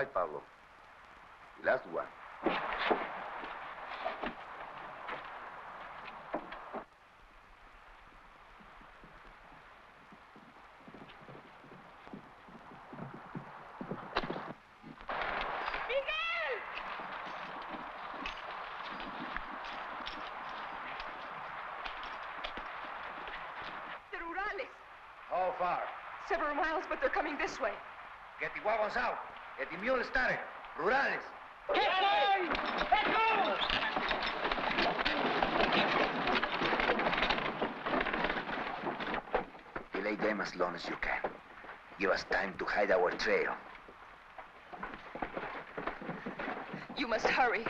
right, Pablo. The last one. How far? Several miles, but they're coming this way. Get the wagons out. Get the mules started. Rurales. Get going! Let go! Delay them as long as you can. Give us time to hide our trail. You must hurry.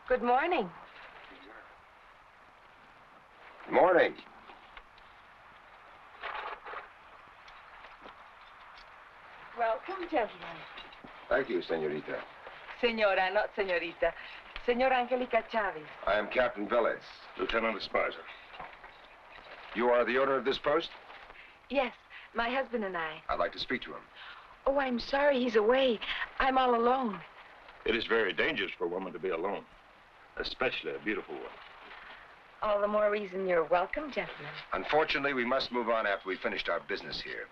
Good morning. Morning. Welcome, gentlemen. Thank you, senorita. Senora, not senorita. Senora Angelica Chavez. I am Captain Velez. Lieutenant Esparza. You are the owner of this post? Yes, my husband and I. I'd like to speak to him. Oh, I'm sorry he's away. I'm all alone. It is very dangerous for a woman to be alone, especially a beautiful one. All the more reason you're welcome, gentlemen. Unfortunately, we must move on after we've finished our business here.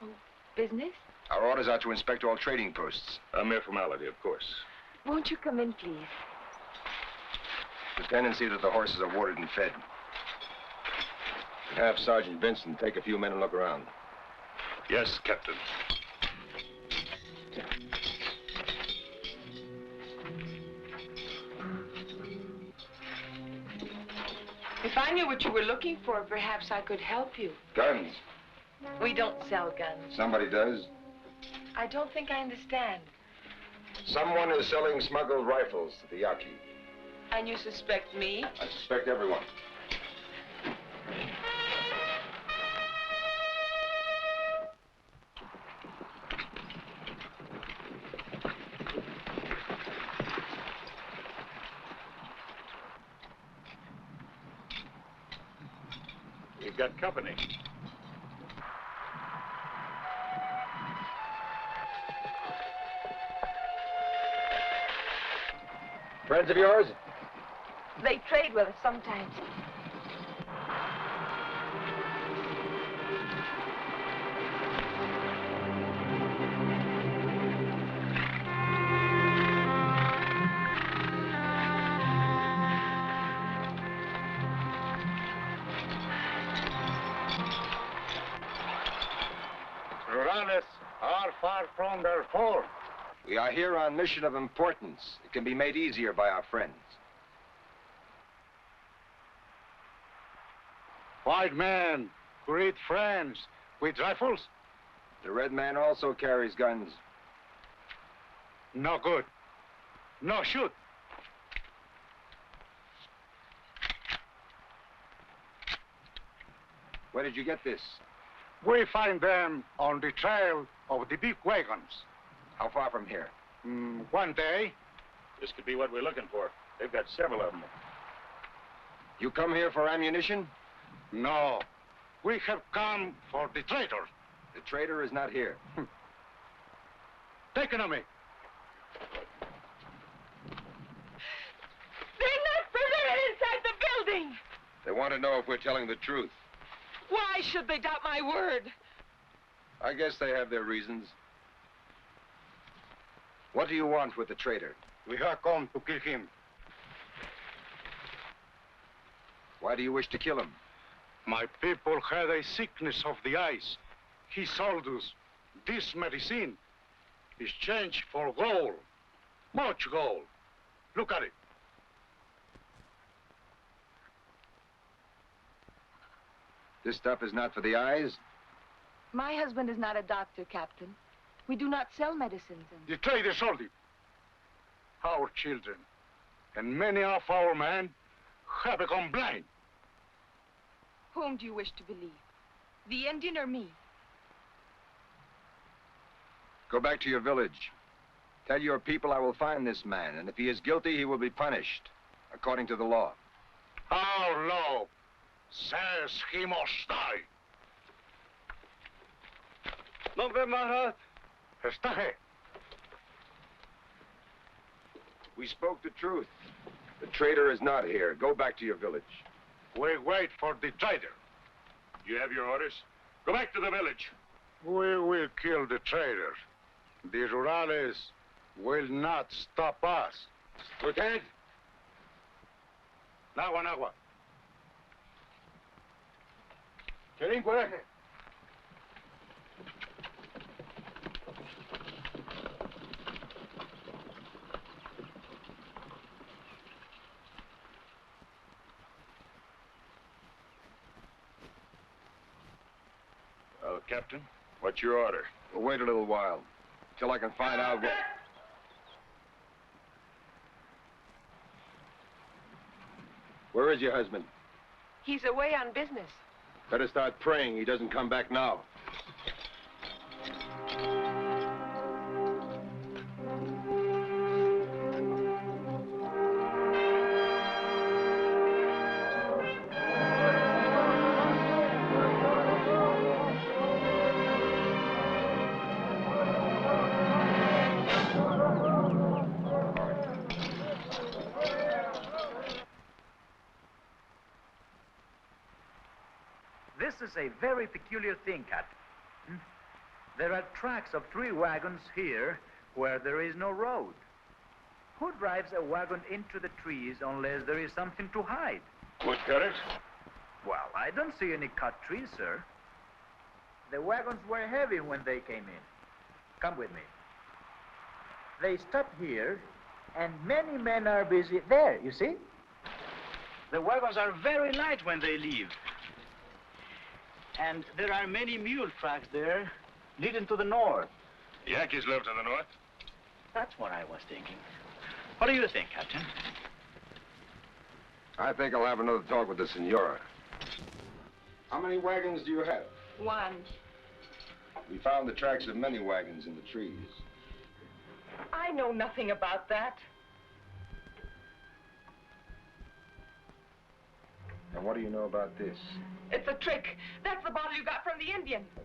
Oh, business? Our orders are to inspect all trading posts. A mere formality, of course. Won't you come in, please? Lieutenant, see that the horses are watered and fed. And have Sergeant Vincent take a few men and look around. Yes, Captain. If I knew what you were looking for, perhaps I could help you. Guns. We don't sell guns. Somebody does. I don't think I understand. Someone is selling smuggled rifles to the Yaqui. And you suspect me? I suspect everyone. We've got company. Friends of yours? They trade with us sometimes. Rurales are far from their fort. We are here on mission of importance. It can be made easier by our friends. White men, great friends, with rifles? The red man also carries guns. No good. No shoot. Where did you get this? We find them on the trail of the big wagons. How far from here? One day. This could be what we're looking for. They've got several of them. You come here for ammunition? No. We have come for the traitor. The traitor is not here. Take it on me. They're not permitted inside the building! They want to know if we're telling the truth. Why should they doubt my word? I guess they have their reasons. What do you want with the traitor? We have come to kill him. Why do you wish to kill him? My people had a sickness of the eyes. He sold us this medicine. Exchange for gold. Much gold. Look at it. This stuff is not for the eyes? My husband is not a doctor, Captain. We do not sell medicines and... The trader sold it. Our children and many of our men have become blind. Whom do you wish to believe? The Indian or me? Go back to your village. Tell your people I will find this man, and if he is guilty, he will be punished, according to the law. Our law says he must die. No ve Marta. Está here. We spoke the truth. The traitor is not here. Go back to your village. We wait for the trader. You have your orders? Go back to the village. We will kill the traitors. The rurales will not stop us. Lieutenant? Nagua, nagua. Well, Captain, what's your order? We'll wait a little while, till I can find out what... Where is your husband? He's away on business. Better start praying he doesn't come back now. This is a very peculiar thing, Captain. There are tracks of 3 wagons here where there is no road. Who drives a wagon into the trees unless there is something to hide? Woodcutters? Well, I don't see any cut trees, sir. The wagons were heavy when they came in. Come with me. They stop here, and many men are busy there, you see? The wagons are very light when they leave. And there are many mule tracks there leading to the north. The Yankees live to the north? That's what I was thinking. What do you think, Captain? I think I'll have another talk with the senora. How many wagons do you have? 1. We found the tracks of many wagons in the trees. I know nothing about that. And what do you know about this? It's a trick. That's the bottle you got from the Indian. A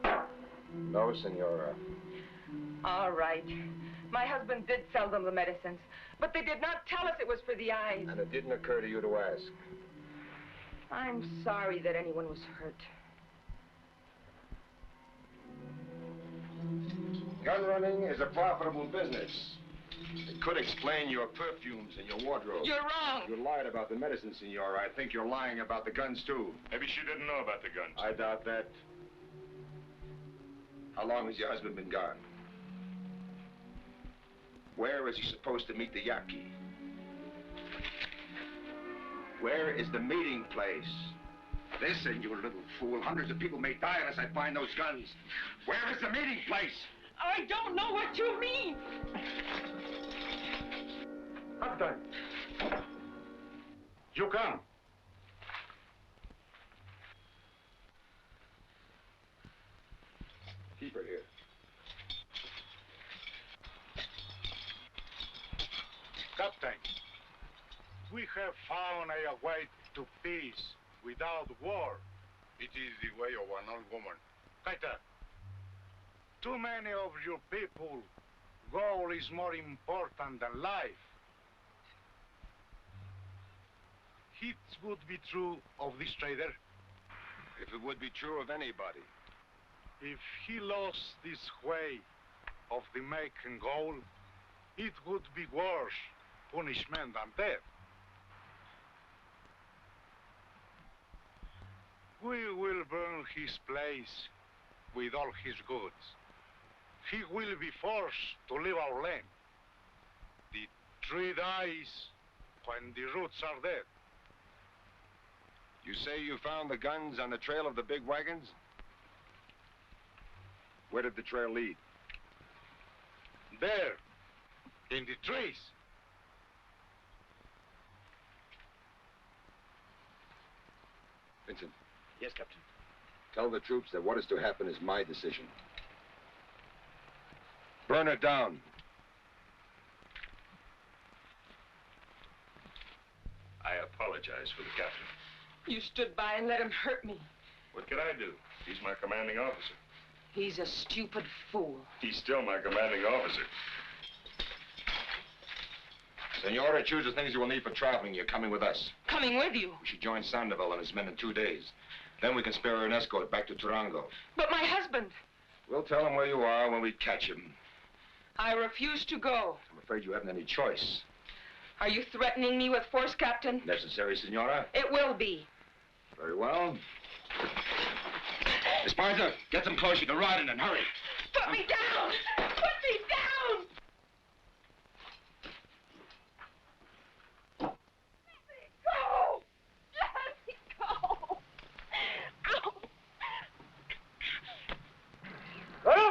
trick. No, senora. All right. My husband did sell them the medicines, but they did not tell us it was for the eyes. And it didn't occur to you to ask. I'm sorry that anyone was hurt. Gun running is a profitable business. It could explain your perfumes and your wardrobe. You're wrong. You lied about the medicine, senora. I think you're lying about the guns, too. Maybe she didn't know about the guns. I doubt that. How long has your husband been gone? Where is he supposed to meet the Yaqui? Where is the meeting place? Listen, you little fool. Hundreds of people may die unless I find those guns. Where is the meeting place? I don't know what you mean. Captain, you come. Keep her here. Captain, we have found a way to peace without war. It is the way of an old woman. Kaita, too many of your people, gold is more important than life. It would be true of this trader. If it would be true of anybody. If he lost this way of the making gold, it would be worse punishment than death. We will burn his place with all his goods. He will be forced to leave our land. The tree dies when the roots are dead. You say you found the guns on the trail of the big wagons? Where did the trail lead? There, in the trees. Vincent. Yes, Captain. Tell the troops that what is to happen is my decision. Burn it down. I apologize for the captain. You stood by and let him hurt me. What could I do? He's my commanding officer. He's a stupid fool. He's still my commanding officer. Senora, choose the things you will need for traveling. You're coming with us. Coming with you. We should join Sandoval and his men in 2 days. Then we can spare an escort back to Torruco. But my husband. We'll tell him where you are when we catch him. I refuse to go. I'm afraid you haven't any choice. Are you threatening me with force, Captain? Necessary, Senora? It will be. Very well. Miss Marta, get them closer to Roth and hurry. Put me down! Put me down! Let me go! Let me go! Ow!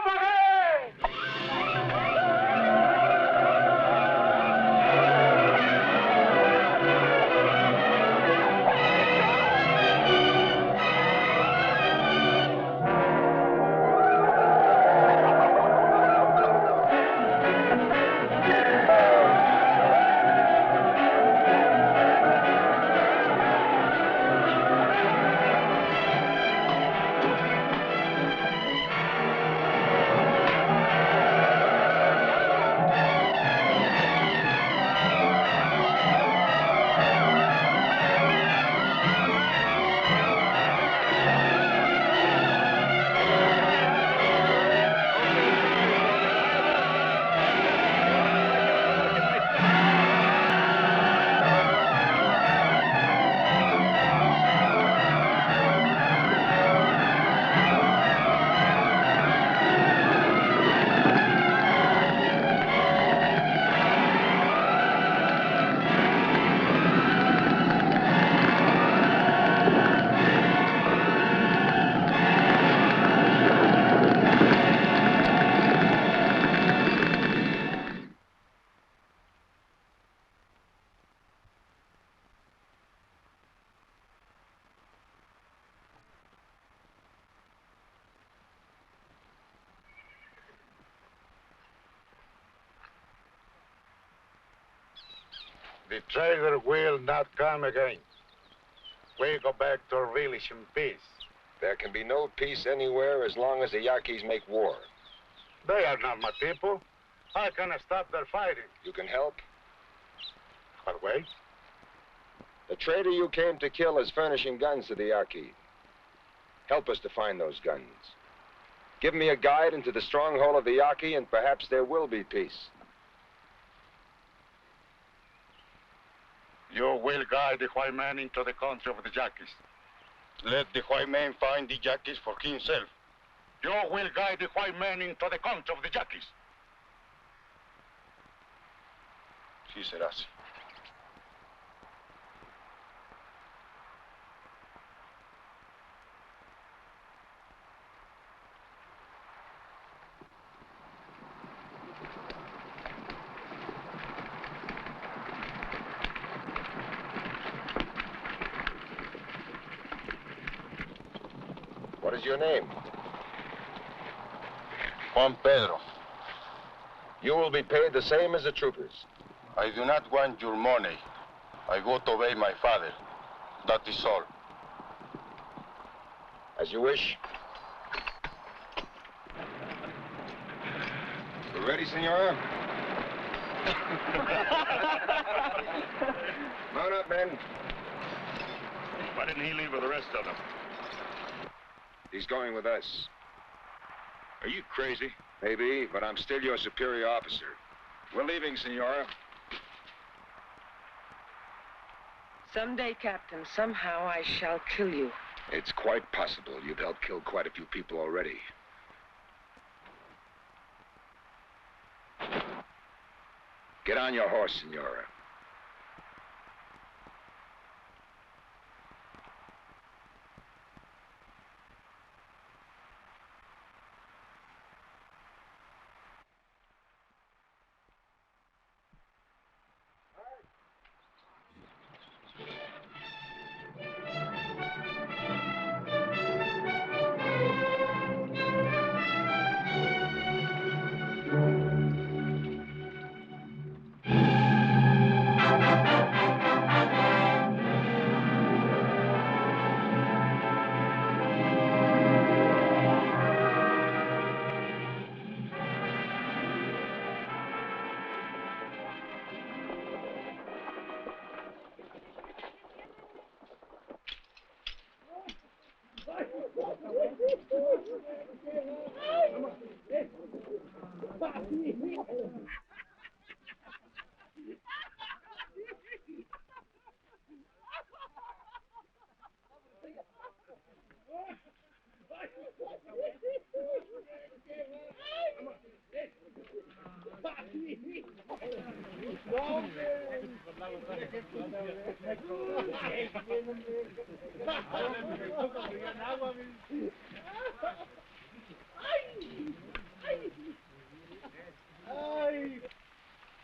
The traitor will not come again. We go back to our village in peace. There can be no peace anywhere as long as the Yaquis make war. They are not my people. I cannot stop their fighting. You can help. What way? The traitor you came to kill is furnishing guns to the Yaqui. Help us to find those guns. Give me a guide into the stronghold of the Yaqui, and perhaps there will be peace. You will guide the white man into the country of the Yaquis. Let the white man find the Yaquis for himself. You will guide the white man into the country of the Yaquis. Sí será así. What is your name? Juan Pedro, You will be paid the same as the troopers. I do not want your money. I go to obey my father. That is all. As you wish. You ready, senora? Mount up, men. Why didn't he leave with the rest of them? He's going with us. Are you crazy? Maybe, but I'm still your superior officer. We're leaving, senora. Someday, Captain, somehow I shall kill you. It's quite possible. You've helped kill quite a few people already. Get on your horse, Senora.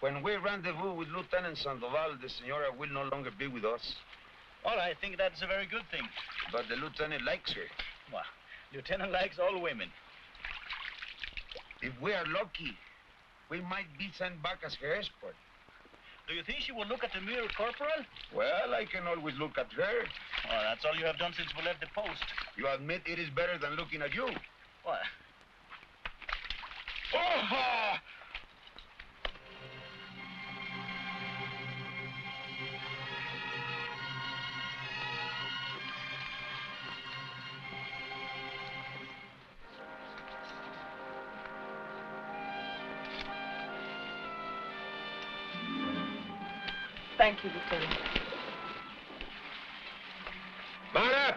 When we rendezvous with Lieutenant Sandoval, the Senora will no longer be with us. Well, I think that's a very good thing. But the Lieutenant likes her. Well, Lieutenant likes all women. If we are lucky, we might be sent back as her escort. Do you think she will look at the mirror, Corporal? Well, I can always look at her. Well, that's all you have done since we left the post. You admit it is better than looking at you. What? Oh! Thank you, Lieutenant. Marta!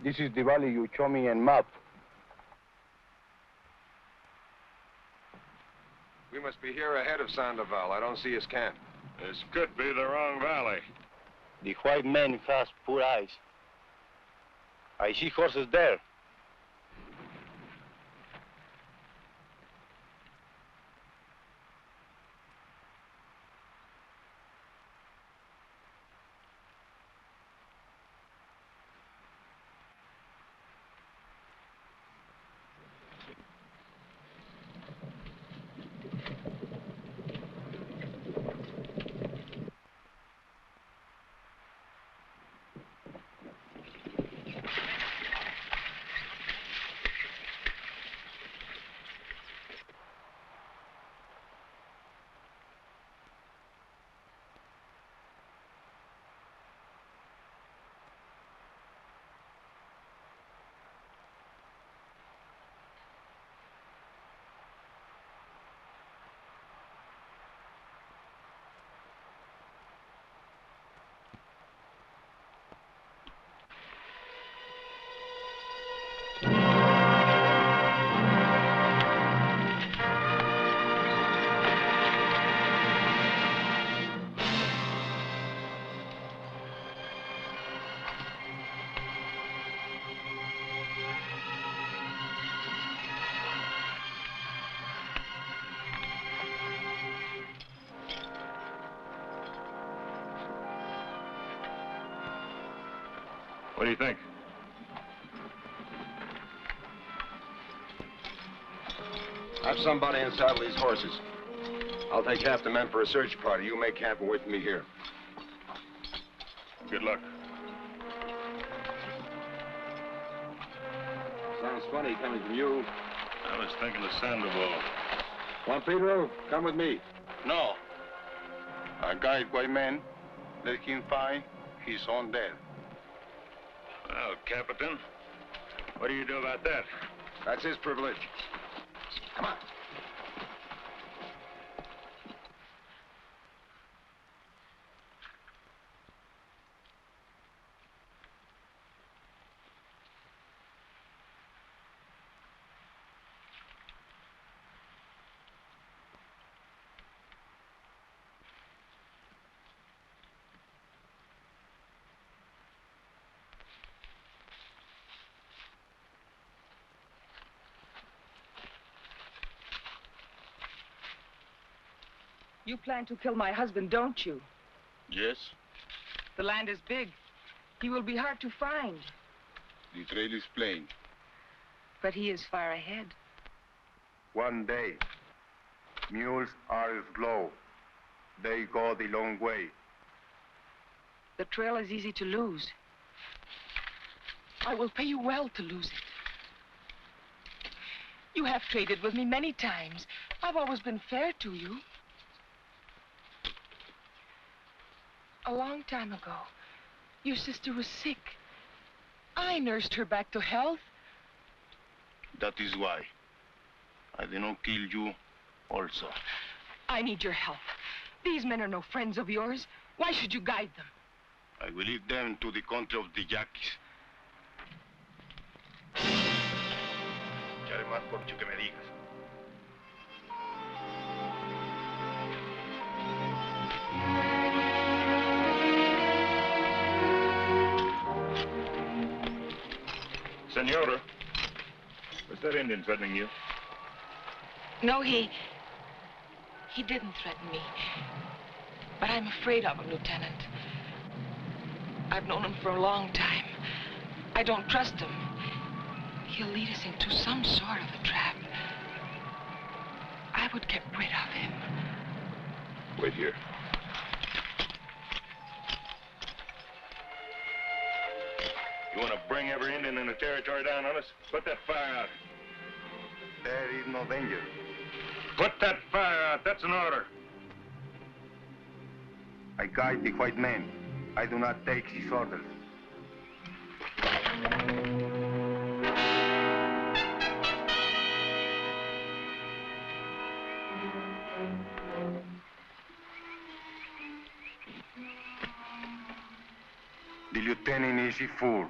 This is the valley you show me in map. We must be here ahead of Sandoval. I don't see his camp. This could be the wrong valley. The white man has poor eyes. I see horses there. What do you think? Have somebody unsaddle these horses. I'll take half the men for a search party. You make camp and wait for me here. Good luck. Sounds funny coming from you. I was thinking of Sandoval. Juan Pedro, come with me. No. A guide white man. Let him find his own death. Well, Captain, what do you do about that? That's his privilege. Come on. You plan to kill my husband, don't you? Yes. The land is big. He will be hard to find. The trail is plain. But he is far ahead. One day. Mules are slow. They go the long way. The trail is easy to lose. I will pay you well to lose it. You have traded with me many times. I've always been fair to you. A long time ago, your sister was sick. I nursed her back to health. That is why. I did not kill you also. I need your help. These men are no friends of yours. Why should you guide them? I will lead them to the country of the Yaquis. Ya además, por mucho que me digas. Senora, was that Indian threatening you? No, he didn't threaten me. But I'm afraid of him, Lieutenant. I've known him for a long time. I don't trust him. He'll lead us into some sort of a trap. I would get rid of him. Wait here. You want to bring every Indian in the territory down on us? Put that fire out. There is no danger. Put that fire out. That's an order. I guide the white men. I do not take his orders. The lieutenant is a fool.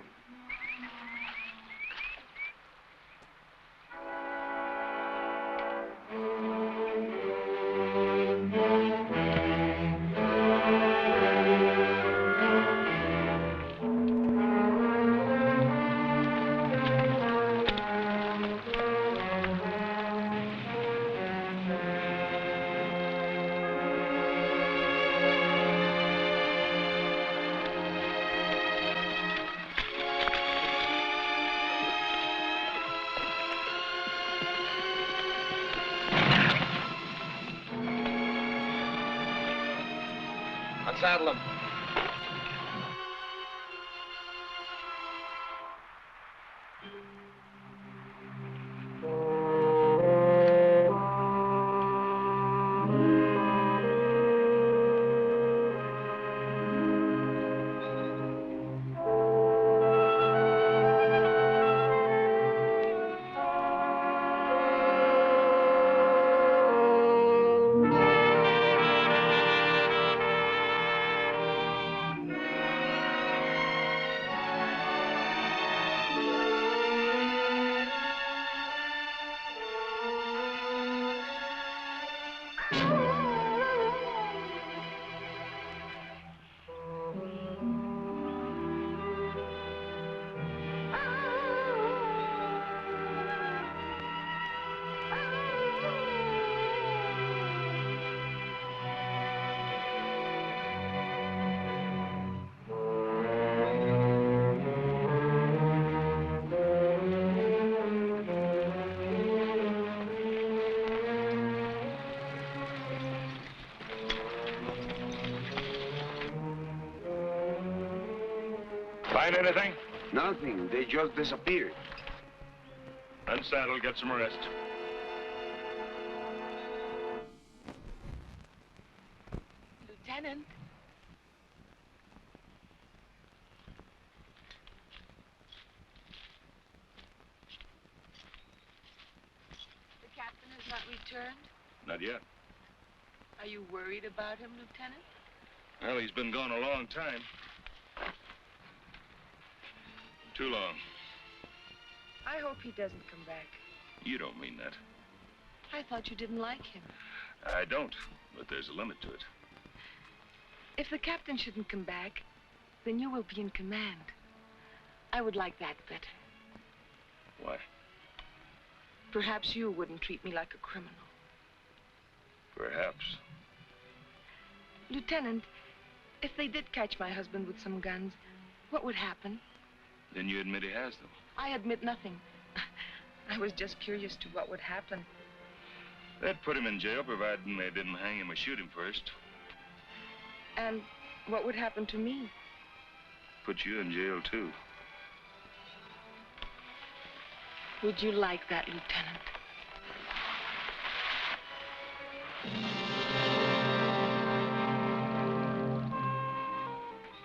Saddle him. Find anything? Nothing. They just disappeared. Unsaddle, get some rest. Lieutenant. The captain has not returned? Not yet. Are you worried about him, Lieutenant? Well, he's been gone a long time. Too long. I hope he doesn't come back. You don't mean that. I thought you didn't like him. I don't, but there's a limit to it. If the captain shouldn't come back, then you will be in command. I would like that better. Why? Perhaps you wouldn't treat me like a criminal. Perhaps. Lieutenant, if they did catch my husband with some guns, what would happen? Then you admit he has them. I admit nothing. I was just curious to what would happen. They'd put him in jail, providing they didn't hang him or shoot him first. And what would happen to me? Put you in jail, too. Would you like that, Lieutenant?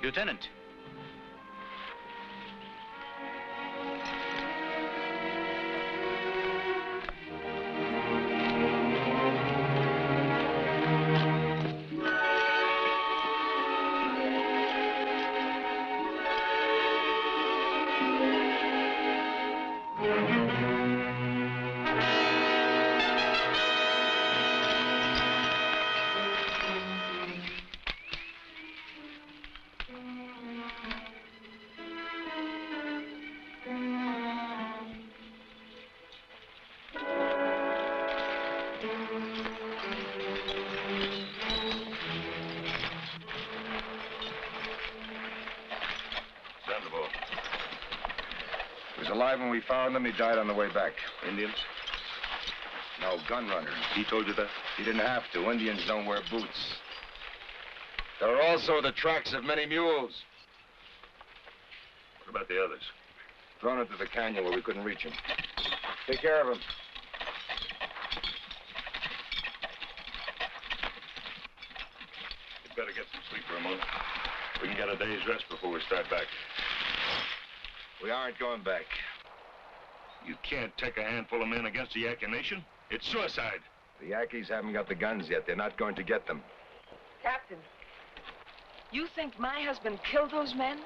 Lieutenant. When we found him, he died on the way back. Indians? No, gun runner. He told you that? He didn't have to. Indians don't wear boots. There are also the tracks of many mules. What about the others? Thrown into the canyon where we couldn't reach him. Take care of him. You'd better get some sleep for a moment. We can get a day's rest before we start back. We aren't going back. You can't take a handful of men against the Yaqui Nation. It's suicide. The Yankees haven't got the guns yet. They're not going to get them. Captain, you think my husband killed those men?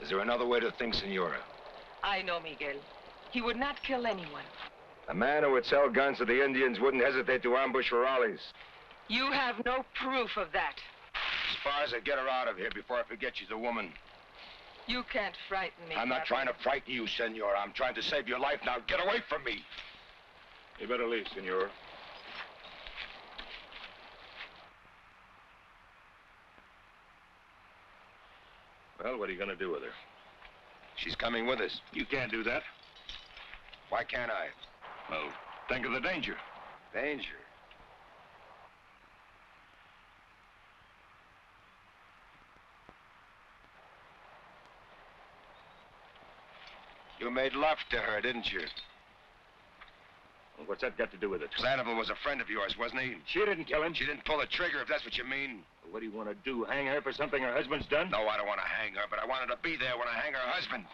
Is there another way to think, Senora? I know, Miguel. He would not kill anyone. A man who would sell guns to the Indians wouldn't hesitate to ambush rallies. You have no proof of that. As far as I get her out of here before I forget she's a woman. You can't frighten me, I'm not Captain. trying to frighten you, Senora. I'm trying to save your life now. Get away from me. You better leave, Senor. Well, what are you going to do with her? She's coming with us. You can't do that. Why can't I? Well, think of the danger. Danger? You made love to her, didn't you? Well, what's that got to do with it? Sandoval was a friend of yours, wasn't he? She didn't kill him. She didn't pull the trigger, if that's what you mean. Well, what do you want to do, hang her for something her husband's done? No, I don't want to hang her, but I want her to be there when I hang her husband.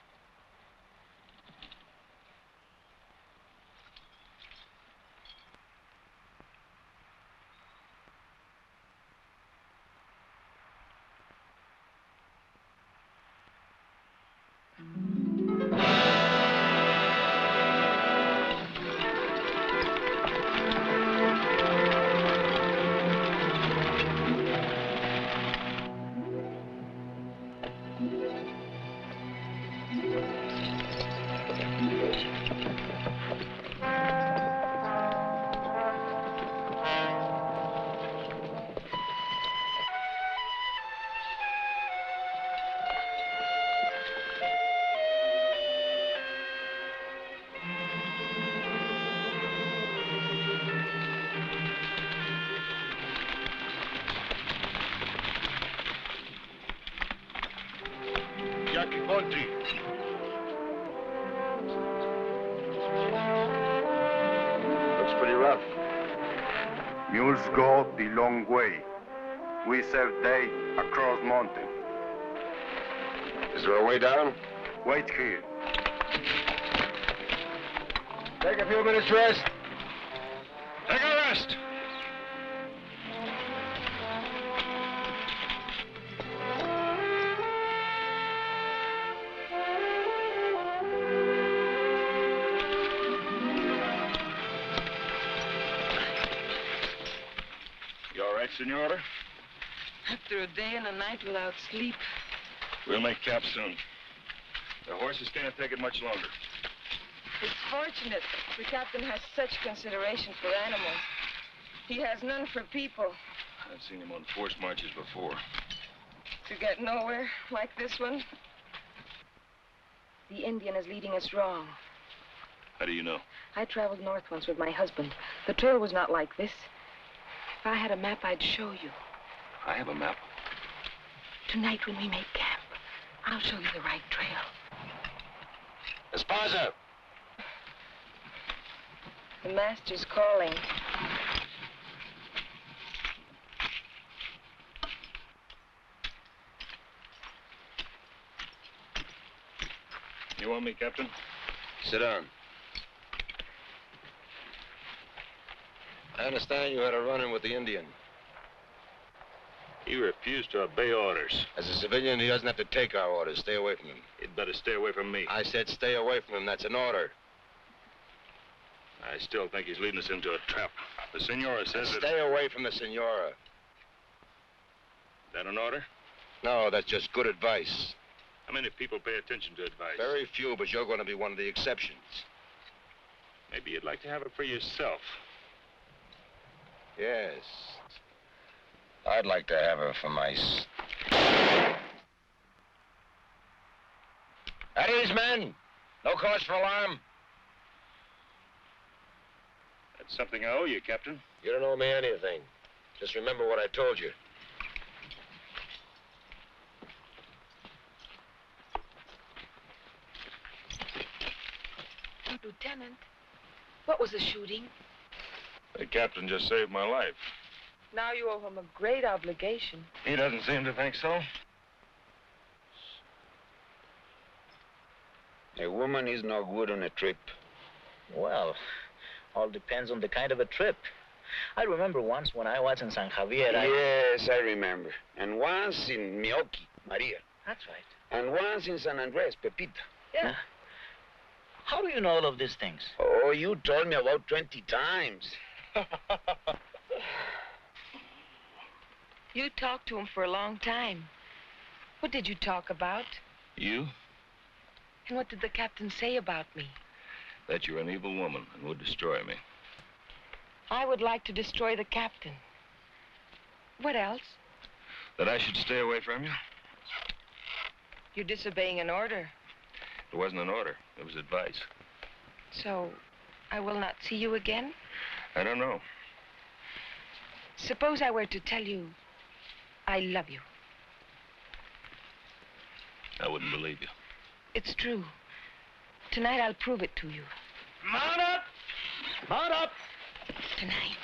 Yaqui country. Mules go the long way. We serve day across mountain. Is there a way down? Wait here. Take a few minutes rest. Take a rest. You all right, Senora? After a day and a night without sleep. We'll make camp soon. The horses can't take it much longer. It's fortunate the captain has such consideration for animals. He has none for people. I've seen him on forced marches before. To get nowhere like this one. The Indian is leading us wrong. How do you know? I traveled north once with my husband. The trail was not like this. If I had a map, I'd show you. I have a map. Tonight when we make camp, I'll show you the right trail. Esposa! The master's calling. You want me, Captain? Sit down. I understand you had a run-in with the Indian. He refused to obey orders. As a civilian, he doesn't have to take our orders. Stay away from him. He'd better stay away from me. I said stay away from him. That's an order. I still think he's leading us into a trap. The Senora says that... Stay away from the Senora. Is that an order? No, that's just good advice. How many people pay attention to advice? Very few, but you're going to be one of the exceptions. Maybe you'd like to have it for yourself. Yes. I'd like to have her for my... At ease, men! No cause for alarm. That's something I owe you, Captain. You don't owe me anything. Just remember what I told you. Lieutenant, what was the shooting? The captain just saved my life. Now you owe him a great obligation. He doesn't seem to think so. A woman is no good on a trip. Well, all depends on the kind of a trip. I remember once when I was in San Javier, Yes, I remember. And once in Yaqui, Maria. That's right. And once in San Andres, Pepita. Yeah. How do you know all of these things? Oh, you told me about 20 times. You talked to him for a long time. What did you talk about? You? And what did the captain say about me? That you're an evil woman and would destroy me. I would like to destroy the captain. What else? That I should stay away from you? You're disobeying an order. It wasn't an order. It was advice. So, I will not see you again? I don't know. Suppose I were to tell you, I love you. I wouldn't believe you. It's true. Tonight I'll prove it to you. Mount up! Mount up! Tonight.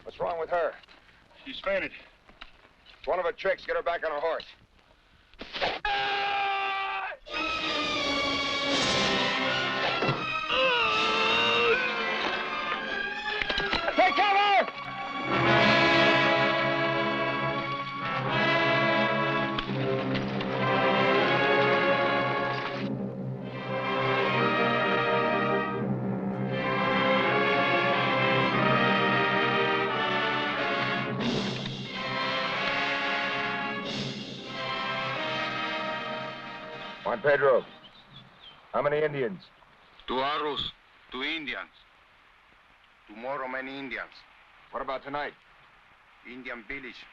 What's wrong with her? She's fainted. It's one of her tricks. Get her back on her horse. Take cover! Juan Pedro, how many Indians? 2 arrows, 2 Indians. Tomorrow, many Indians. What about tonight? Indian village,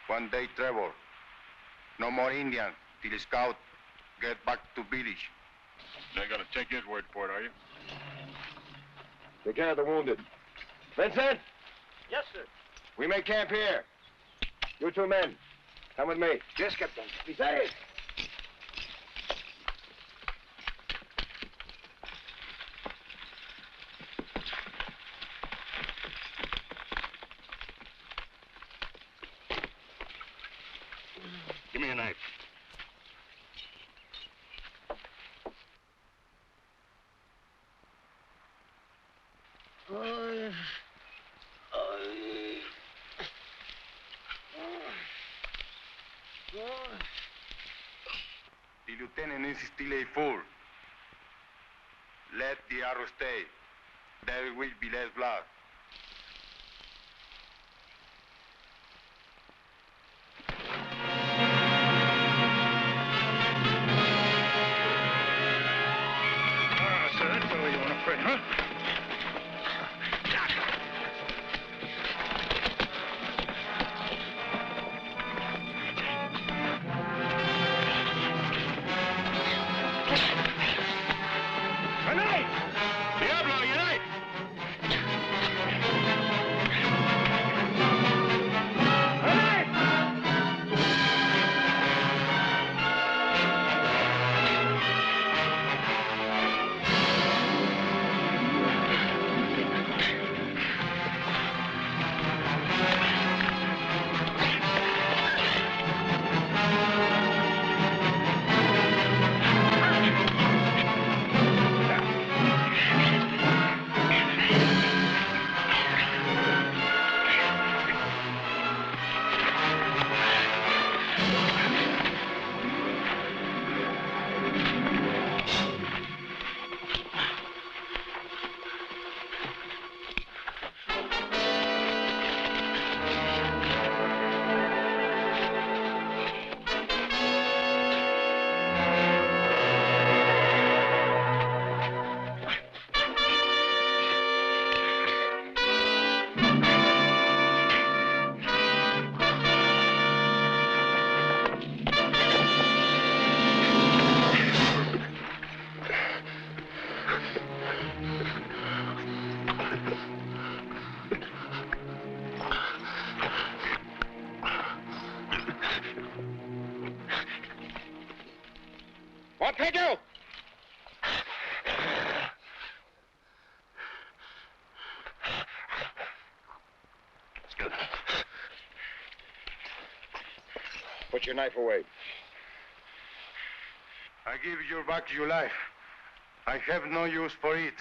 1 day travel. No more Indians till scout get back to village. Not gonna take his word for it, are you? Take care of the wounded. Vincent, Yes, sir. we may camp here. You 2 men, come with me. Yes, Captain. Besides. Give me a knife. The lieutenant is still a fool. Let the arrow stay. There will be less blood. So that's the way you want to quit, huh? Juan Pedro! Put your knife away. I give you back your life. I have no use for it.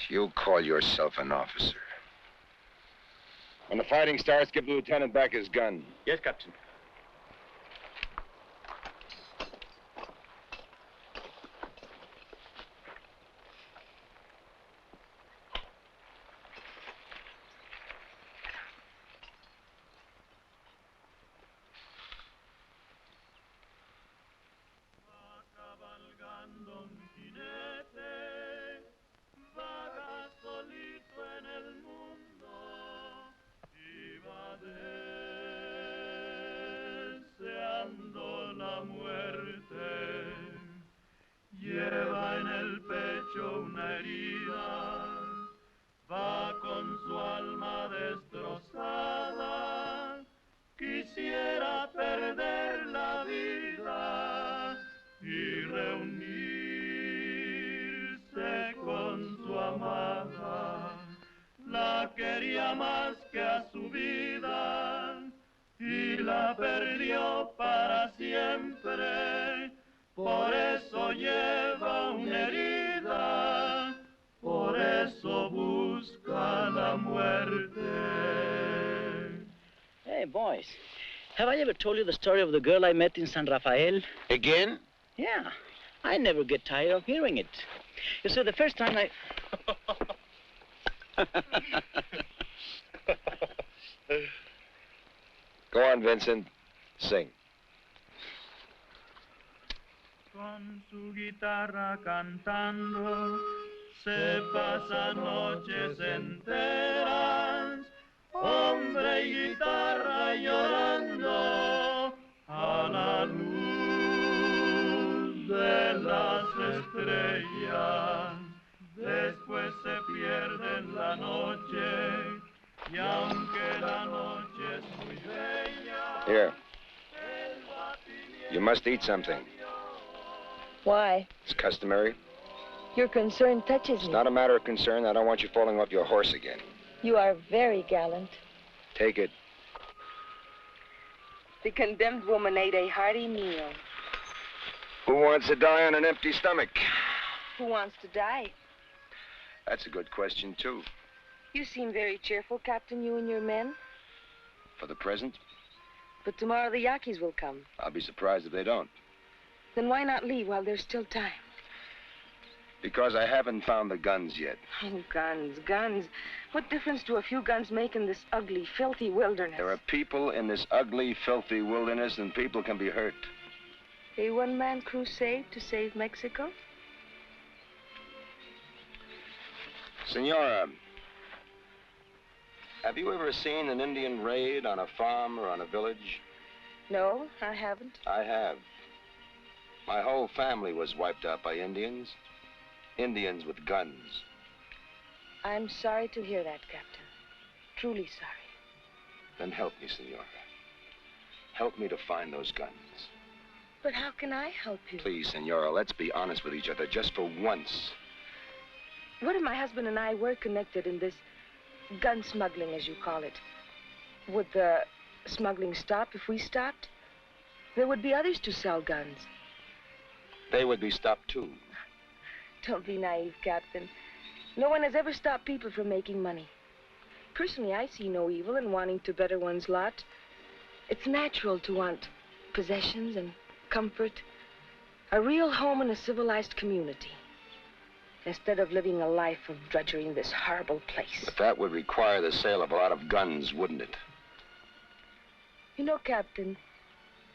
You call yourself an officer. When the fighting starts, give the lieutenant back his gun. Yes, Captain. Lleva en el pecho una herida, va con su alma destrozada, quisiera perder la vida y reunirse con su amada. La quería más que a su vida y la perdió para siempre. Por eso lleva una herida, por eso busca la muerte. Hey, boys, have I ever told you the story of the girl I met in San Rafael? Again? Yeah, I never get tired of hearing it. You see, the first time I... Go on, Vincent. Sing. Con su guitarra cantando, se pasa noches enteras, hombre y guitarra llorando a la luz de las estrellas. Después se pierde en la noche, y aunque la noche es muy bella... Here. You must eat something. Why? It's customary. Your concern touches me. It's not a matter of concern. I don't want you falling off your horse again. You are very gallant. Take it. The condemned woman ate a hearty meal. Who wants to die on an empty stomach? Who wants to die? That's a good question, too. You seem very cheerful, Captain, you and your men. For the present, But tomorrow the Yaquis will come. I'll be surprised if they don't. Then why not leave while there's still time? Because I haven't found the guns yet. Oh, guns, guns. What difference do a few guns make in this ugly, filthy wilderness? There are people in this ugly, filthy wilderness, and people can be hurt. A one-man crusade to save Mexico? Senora, have you ever seen an Indian raid on a farm or on a village? No, I haven't. I have. My whole family was wiped out by Indians. Indians with guns. I'm sorry to hear that, Captain. Truly sorry. Then help me, Senora. Help me to find those guns. But how can I help you? Please, Senora, let's be honest with each other just for once. What if my husband and I were connected in this gun smuggling, as you call it? Would the smuggling stop if we stopped? There would be others to sell guns. They would be stopped, too. Don't be naive, Captain. No one has ever stopped people from making money. Personally, I see no evil in wanting to better one's lot. It's natural to want possessions and comfort, a real home in a civilized community, instead of living a life of drudgery in this horrible place. But that would require the sale of a lot of guns, wouldn't it? You know, Captain,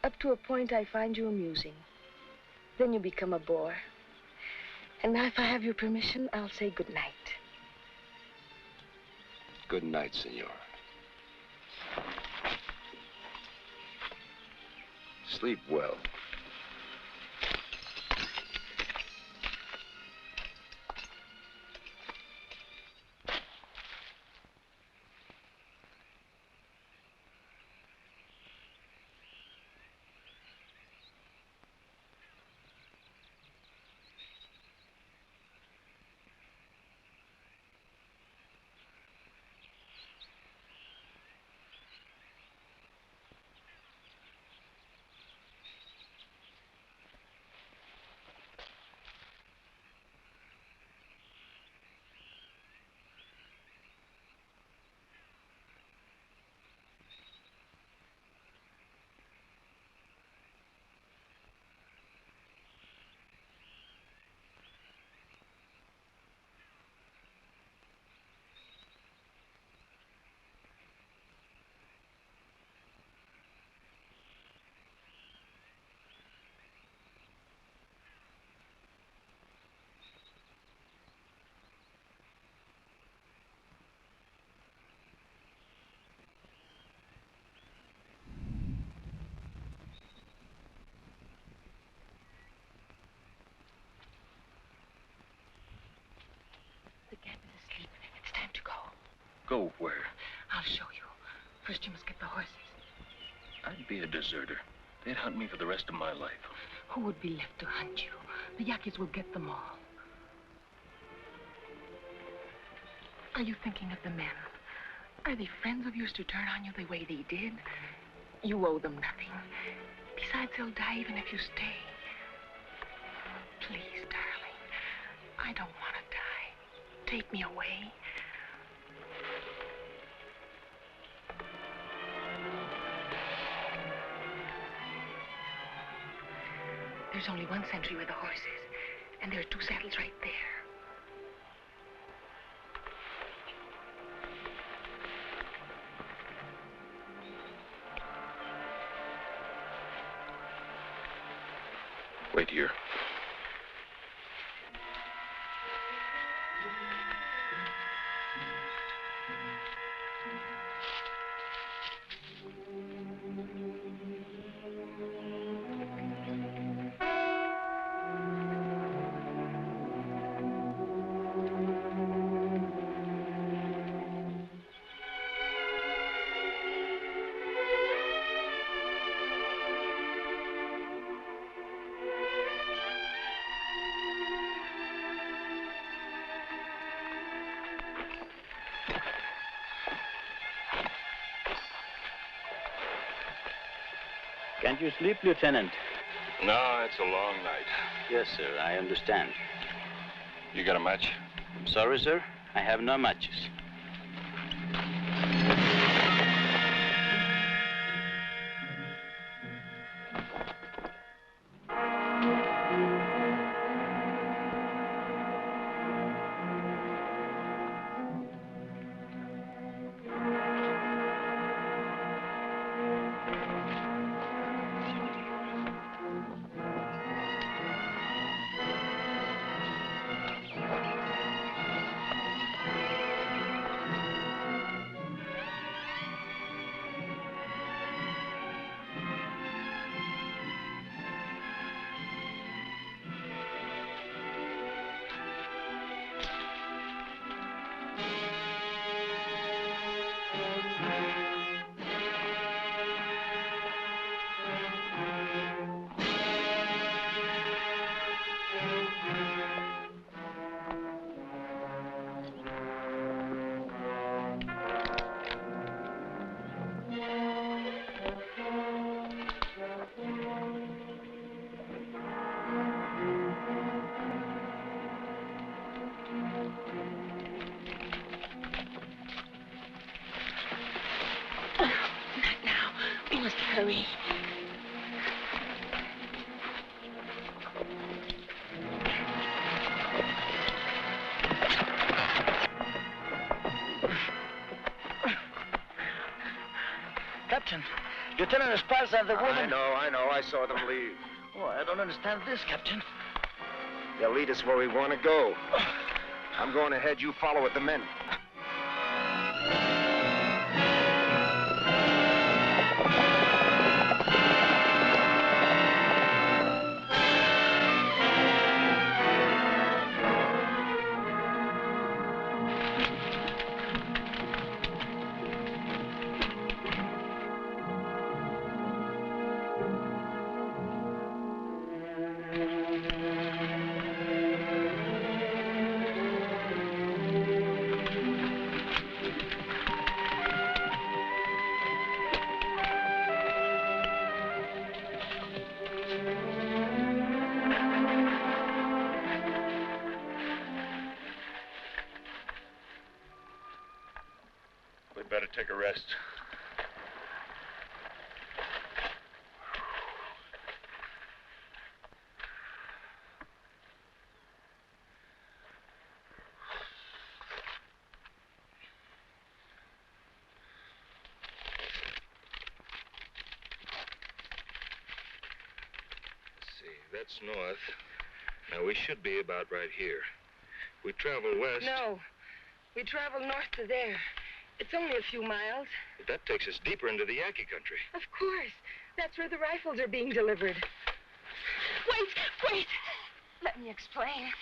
up to a point I find you amusing. Then you become a bore. And now, if I have your permission, I'll say good night. Good night, Senora. Sleep well. Go where? I'll show you. First, you must get the horses. I'd be a deserter. They'd hunt me for the rest of my life. Who would be left to hunt you? The Yaquis will get them all. Are you thinking of the men? Are they friends of yours to turn on you the way they did? You owe them nothing. Besides, they'll die even if you stay. Please, darling. I don't want to die. Take me away. There's only one sentry with the horses, And there are 2 saddles right there. Wait here. Can't you sleep, Lieutenant? No, it's a long night. Yes, sir, I understand. You got a match? I'm sorry, sir. I have no matches. Hurry. Captain, Lieutenant Esparza and the woman... I know. I saw them leave. Oh, I don't understand this, Captain. They'll lead us where we want to go. I'm going ahead. You follow with the men. We'd better take a rest. That's north. Now, we should be about right here. We travel west. No. We travel north to there. It's only a few miles. But that takes us deeper into the Yaqui country. Of course. That's where the rifles are being delivered. Wait! Let me explain.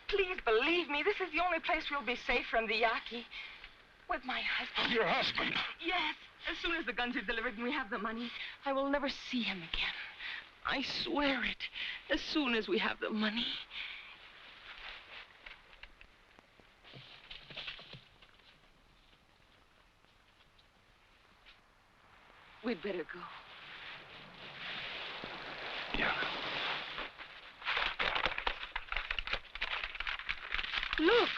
Please believe me, this is the only place we'll be safe from the Yaqui. With my husband. Your husband? Yes. As soon as the guns are delivered and we have the money, I will never see him again. I swear it. As soon as we have the money. We'd better go. Yeah. Look.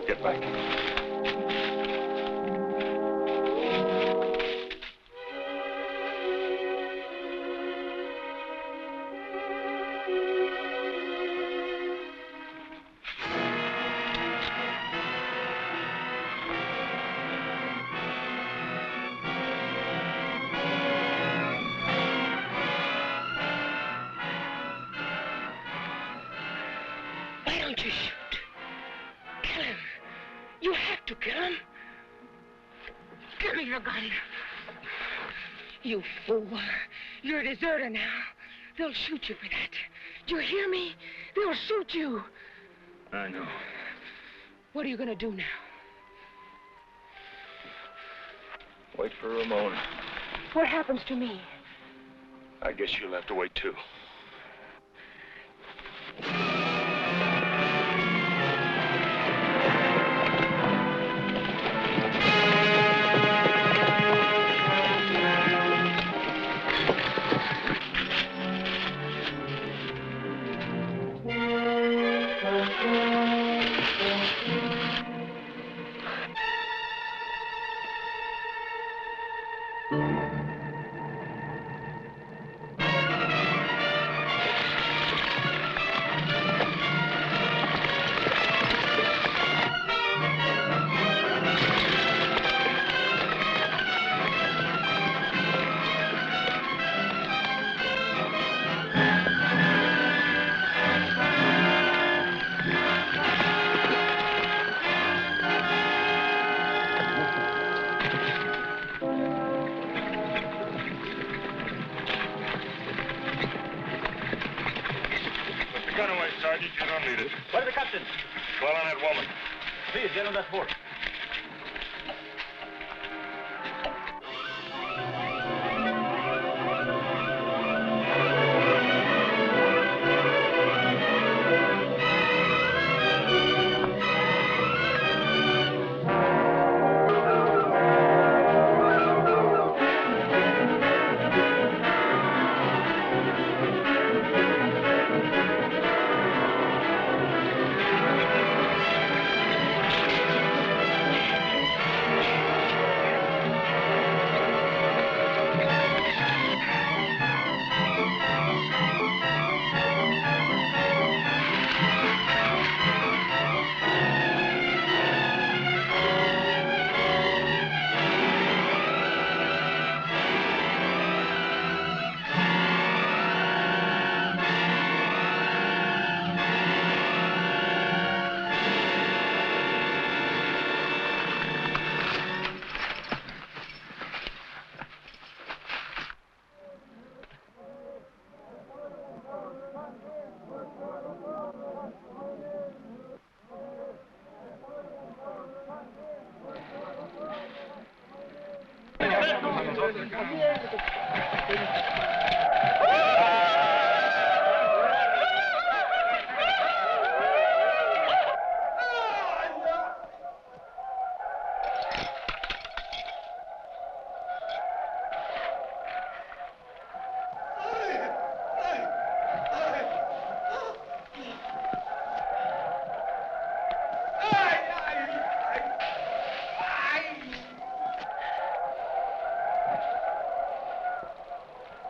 Get back. don't you shoot. Kill him. You have to kill him. Give me your gun. You fool. You're a deserter now. They'll shoot you for that. Do you hear me? They'll shoot you. I know. What are you going to do now? Wait for Ramon. What happens to me? I guess you'll have to wait, too. Sergeant, you don't need it. Where's the captain? Call on that woman. Please, get on that board.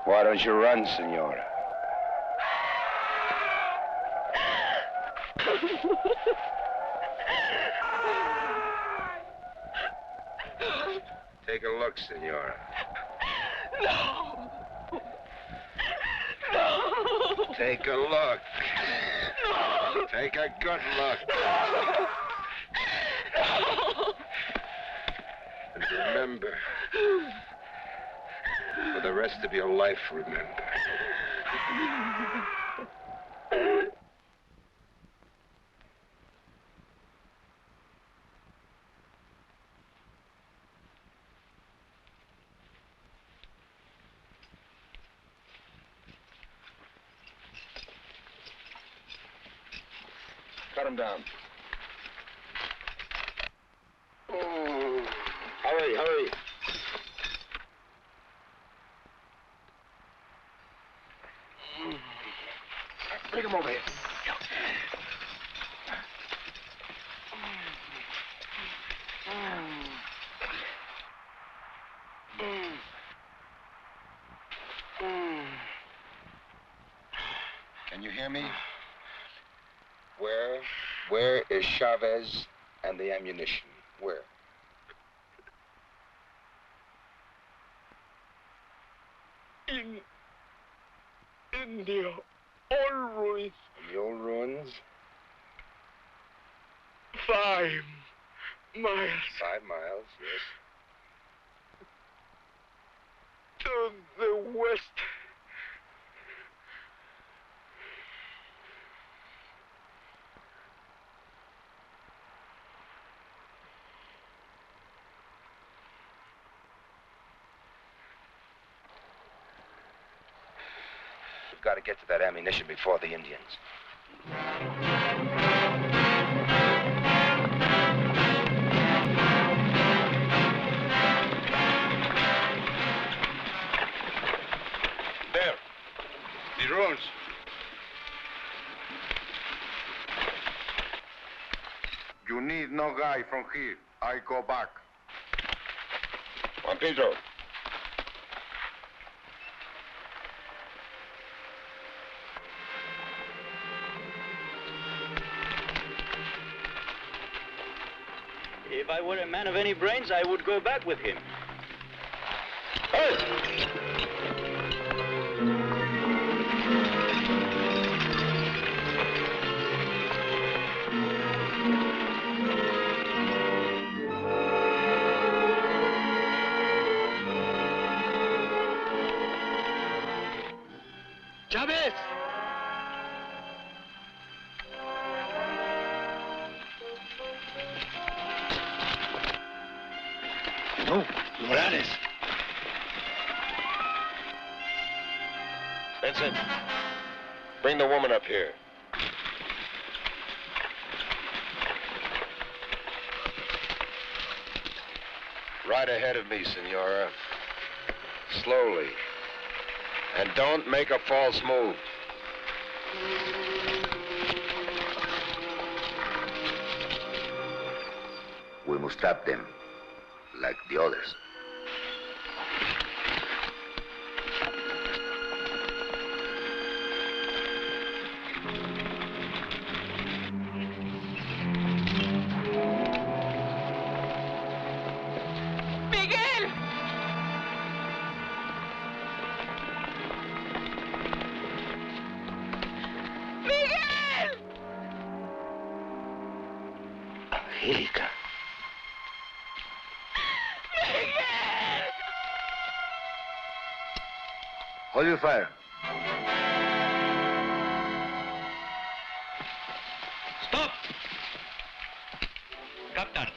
Why don't you run, Senora? Take a look, Senora. No. No. Take a look. No. Take a good look. No. No. And remember, for the rest of your life, remember. Cut him down. Hurry, hurry. Bring him over here. Can you hear me? Where is Chavez and the ammunition? Where? In the old ruins. In the old ruins? miles. 5 miles, yes. To the west. We've got to get to that ammunition before the Indians. There. The ruins. You need no guy from here. I go back. Juan Pedro. If I were a man of any brains, I would go back with him. Hey! Chavez! No, Morales. Vincent, bring the woman up here. Right ahead of me, Senora. Slowly. And don't make a false move. We must trap them, like the others. Miguel! Miguel! Angélica. Miguel! Hold your fire. Stop! Captain,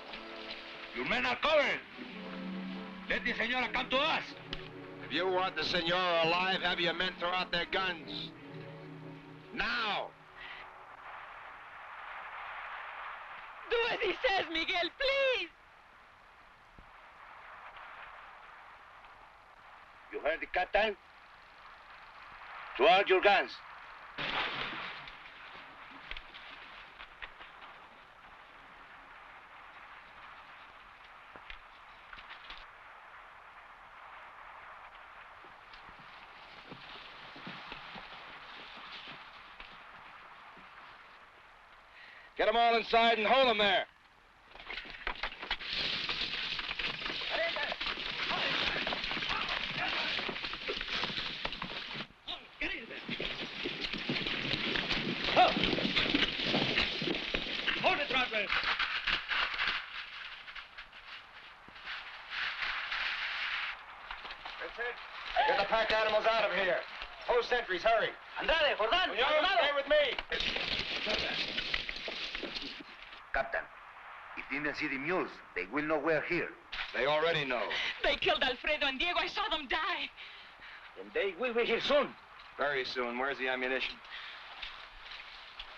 your men are covered. Let the senora come to us. If you want the Senora alive, have your men throw out their guns. Now! Do as he says, Miguel, please! You heard the captain? Throw out your guns. Get them all inside and hold them there. Oh. Hold it, Rodman. Vincent, get the pack animals out of here. Post sentries, hurry. Andale, Jordan, Stay with me. Captain, if the Indians see the mules, they will know we're here. They already know. They killed Alfredo and Diego. I saw them die. And they will be here soon. Very soon. Where's the ammunition?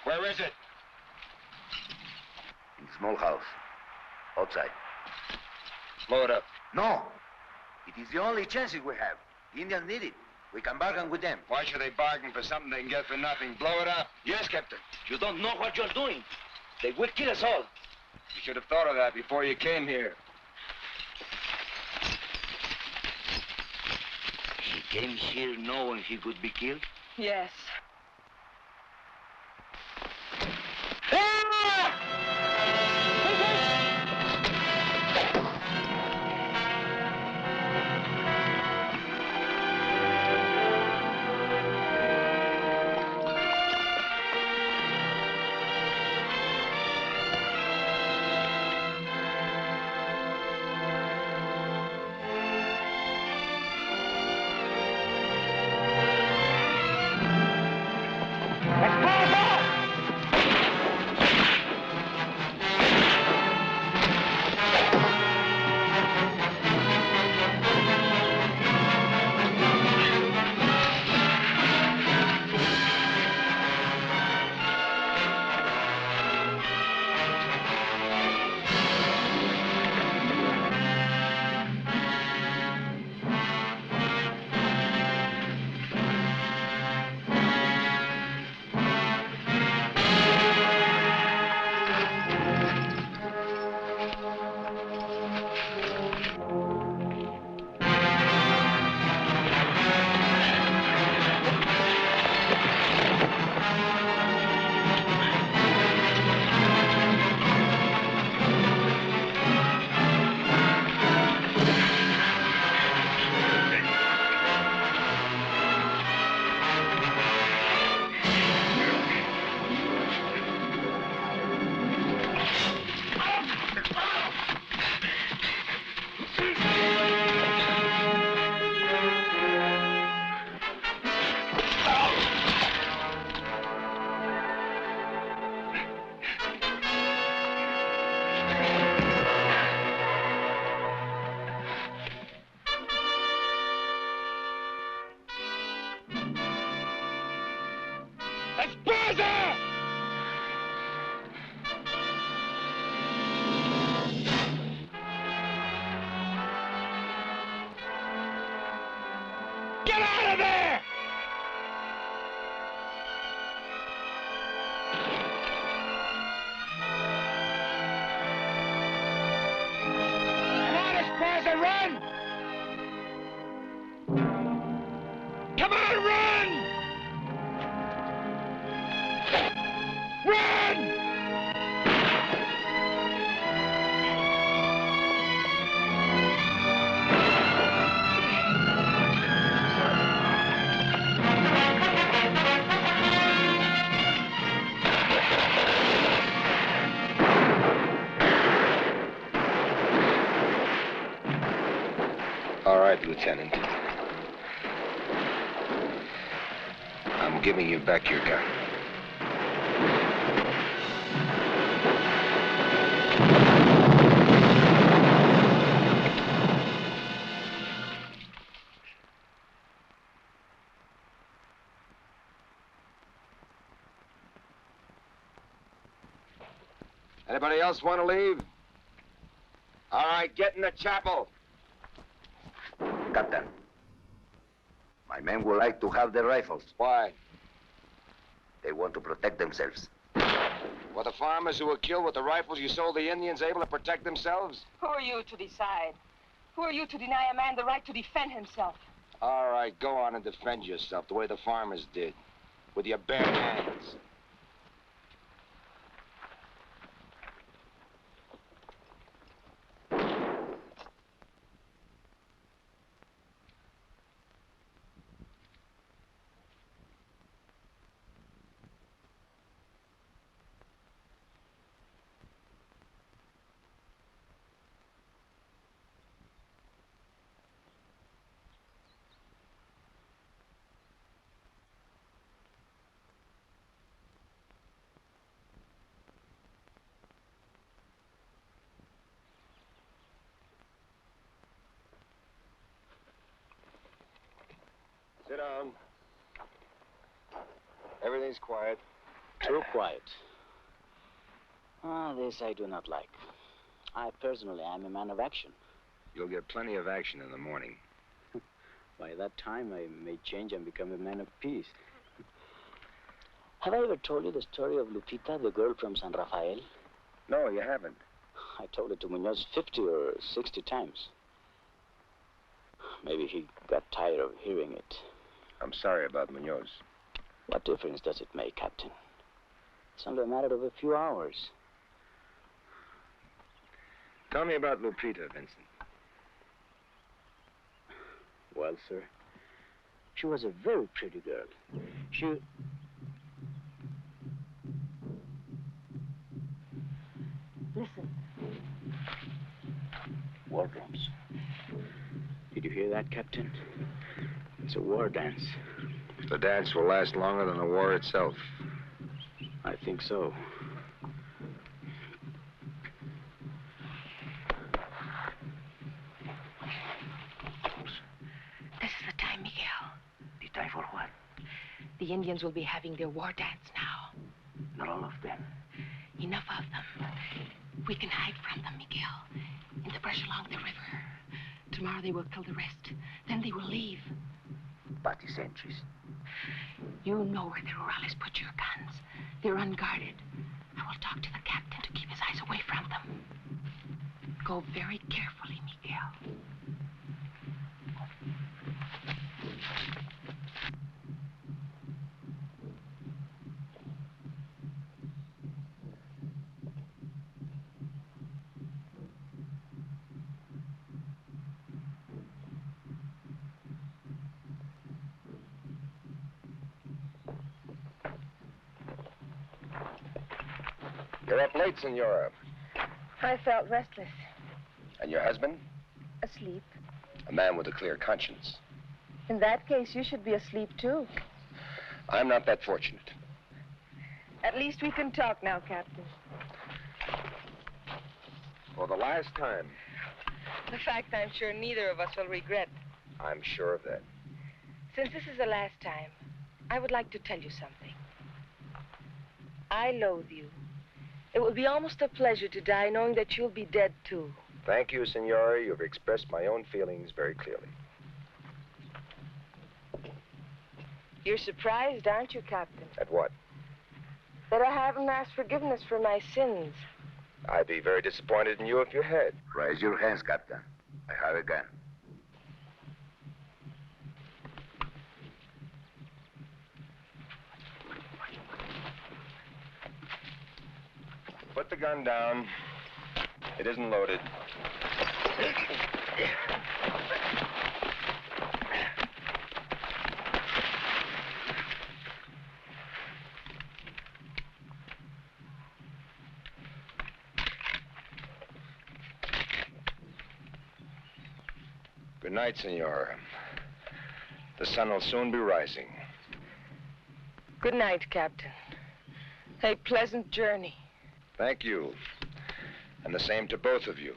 Where is it? In the small house. Outside. Blow it up. No. It is the only chance we have. The Indians need it. We can bargain with them. Why should they bargain for something they can get for nothing? Blow it up. Yes, Captain. You don't know what you're doing. They will kill us all. You should have thought of that before you came here. He came here knowing he could be killed? Yes. right, Lieutenant. I'm giving you back your gun. Anybody else want to leave? All right, get in the chapel. Captain, my men would like to have their rifles. Why? They want to protect themselves. Were the farmers who were killed with the rifles you sold the Indians able to protect themselves? Who are you to decide? Who are you to deny a man the right to defend himself? All right, go on and defend yourself the way the farmers did, with your bare hands. Sit down. Everything's quiet. Too quiet. This I do not like. I personally am a man of action. You'll get plenty of action in the morning. By that time, I may change and become a man of peace. Have I ever told you the story of Lupita, the girl from San Rafael? No, you haven't. I told it to Munoz 50 or 60 times. Maybe he got tired of hearing it. I'm sorry about Munoz. What difference does it make, Captain? It's only a matter of a few hours. Tell me about Lupita, Vincent. Well, sir, she was a very pretty girl. Listen. War drums. Did you hear that, Captain? It's a war dance. The dance will last longer than the war itself. I think so. This is the time, Miguel. The time for what? The Indians will be having their war dance now. Not all of them. Enough of them. We can hide from them, Miguel. In the brush along the river. Tomorrow they will kill the rest. Then they will leave. But the sentries. You know where the rurales put your guns. They're unguarded. I will talk to the captain to keep his eyes away from them. Go very carefully, Miguel. You're up late, Senora. I felt restless. And your husband? Asleep. A man with a clear conscience. In that case, you should be asleep, too. I'm not that fortunate. At least we can talk now, Captain. For the last time. The fact I'm sure neither of us will regret. I'm sure of that. Since this is the last time, I would like to tell you something. I loathe you. It will be almost a pleasure to die knowing that you'll be dead, too. Thank you, Senora. You've expressed my own feelings very clearly. You're surprised, aren't you, Captain? At what? That I haven't asked forgiveness for my sins. I'd be very disappointed in you if you had. Raise your hands, Captain. I have a gun. Put the gun down. It isn't loaded. Good Good night, senor. The sun will soon be rising. Good night, Captain. A pleasant journey. Thank you. And the same to both of you.